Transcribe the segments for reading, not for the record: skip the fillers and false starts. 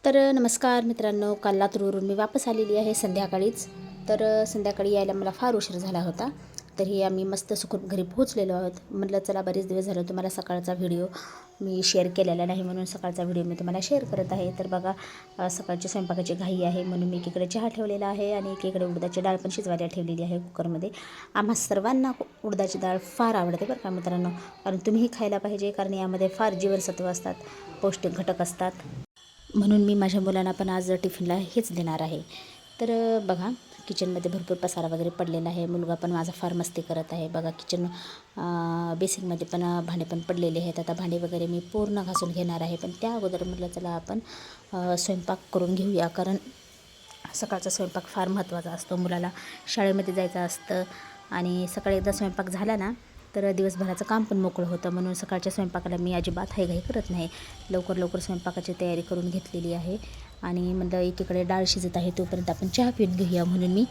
तर नमस्कार मित्रांनो, काल लातूरवरून मी वापस आलेली आहे संध्याकाळीच. तर संध्याकाळी यायला मला फार उशीर झाला होता. तरी आम्ही मस्त सुखरूप घरी पोहोचलेलो आहोत. म्हटलं चला बरेच दिवस झाले तुम्हाला सकाळचा व्हिडिओ मी शेअर केलेला नाही, म्हणून सकाळचा व्हिडिओ मी तुम्हाला शेअर करत आहे. तर बघा, सकाळची स्वयंपाकाची घाई आहे म्हणून मी एकीकडे चहा ठेवलेला आहे आणि एकीकडे उडदाची डाळ पण शिजवायला ठेवलेली आहे कुकरमध्ये. आम्हा सर्वांना उडदाची डाळ फार आवडते बरं का मित्रांनो, कारण तुम्हीही खायला पाहिजे, कारण यामध्ये फार जीवनसत्व असतात, पौष्टिक घटक असतात. म्हणून मी माझ्या मुलांना पण आज टिफिनला हेच देणार आहे. तर बघा, किचनमध्ये भरपूर पसारा वगैरे पडलेला आहे. मुलगा पण माझा फार मस्ती करत आहे. बघा, किचन बेसिनमध्ये पण भांडे पण पडलेले आहेत. आता भांडे वगैरे मी पूर्ण घासून घेणार आहे. पण त्या अगोदर म्हटलं चला आपण स्वयंपाक करून घेऊया, कारण सकाळचा स्वयंपाक फार महत्त्वाचा असतो. मुलाला शाळेमध्ये जायचं असतं आणि सकाळी एकदा स्वयंपाक झाला ना तर दिवसभराचं काम पण मोकळं होतं. म्हणून सकाळच्या स्वयंपाकाला मी अजिबात घाई करत नाही. लवकर लवकर स्वयंपाकाची तयारी करून घेतलेली आहे. आणि म्हणलं एकीकडे डाळ शिजत आहे तोपर्यंत आपण चहा पिऊन घेऊया, म्हणून मी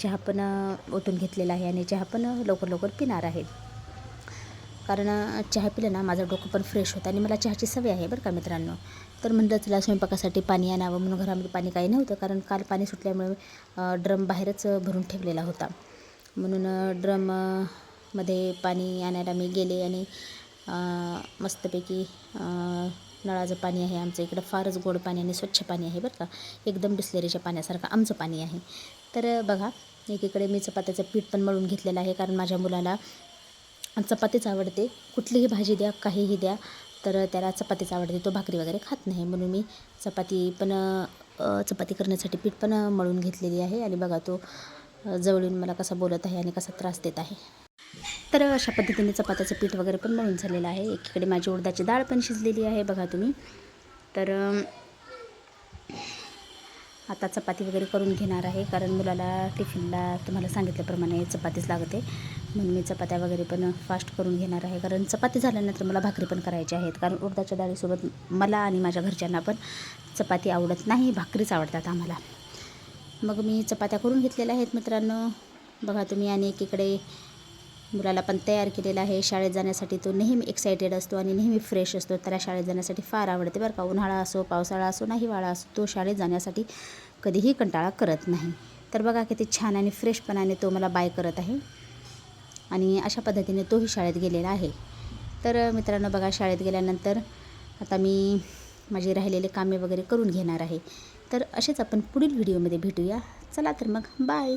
चहा पण ओतून घेतलेला आहे आणि चहा पण लवकर लवकर पिणार आहे. कारण चहा पिलं ना माझं डोकं पण फ्रेश होतं आणि मला चहाची सवय आहे बरं का मित्रांनो. तर म्हणलं चला स्वयंपाकासाठी पाणी आणावं, म्हणून घरामध्ये पाणी काही नव्हतं, कारण काल पाणी सुटल्यामुळे ड्रम बाहेरच भरून ठेवलेला होता. म्हणून मध्ये पाणी आणायला मी गेले आणि मस्तपैकी नळाचं पाणी आहे आमचं इकडं, फारच गोड पाणी आणि स्वच्छ पाणी आहे बरं का, एकदम बिसलेरीच्या पाण्यासारखं आमचं पाणी आहे. तर बघा, एकीकडे मी चपात्याचं पीठ पण मळून घेतलेलं आहे, कारण माझ्या मुलाला चपातीच आवडते. कुठलीही भाजी द्या, काहीही द्या, तर त्याला चपातीच आवडते. तो भाकरी वगैरे खात नाही, म्हणून मी चपाती करण्यासाठी पीठ पण मळून घेतलेली आहे. आणि बघा, तो जवळून मला कसा बोलत आहे आणि कसा त्रास देत आहे. तर अशा पद्धतीने चपात्याचं पीठ वगैरे पण मळून झालेलं आहे. एकीकडे माझी उडदाची डाळ पण शिजलेली आहे बघा तुम्ही. तर आता चपाती वगैरे करून घेणार आहे, कारण मुलाला टिफिनला तुम्हाला सांगितल्याप्रमाणे चपातीच लागते. म्हणून मी चपात्या वगैरे पण फास्ट करून घेणार आहे, कारण चपाती झाल्यानंतर मला भाकरी पण करायची आहेत. कारण उडदाच्या डाळीसोबत मला आणि माझ्या घरच्यांना पण चपाती आवडत नाही, भाकरीच आवडतात आम्हाला. मग मी चपात्या करून घेतलेल्या आहेत मित्रांनो, बघा तुम्ही. आणि एकीकडे मुलाला पण तयार केलेला आहे शाळेत जाण्यासाठी. तो नेहमी एक्सायटेड असतो आणि नेहमी फ्रेश असतो. त्याला शाळेत जाण्यासाठी फार आवडते बरं का. उन्हाळा असो, पावसाळा असो, नाही हिवाळा असो, तो शाळेत जाण्यासाठी कधीही कंटाळा करत नाही. तर बघा किती छान आणि फ्रेशपणाने तो मला बाय करत आहे आणि अशा पद्धतीने तोही शाळेत गेलेला आहे. तर मित्रांनो बघा, शाळेत गेल्यानंतर आता मी माझे राहिलेले कामे वगैरे करून घेणार आहे. तर असेच आपण पुढील व्हिडिओमध्ये भेटूया. चला तर मग, बाय.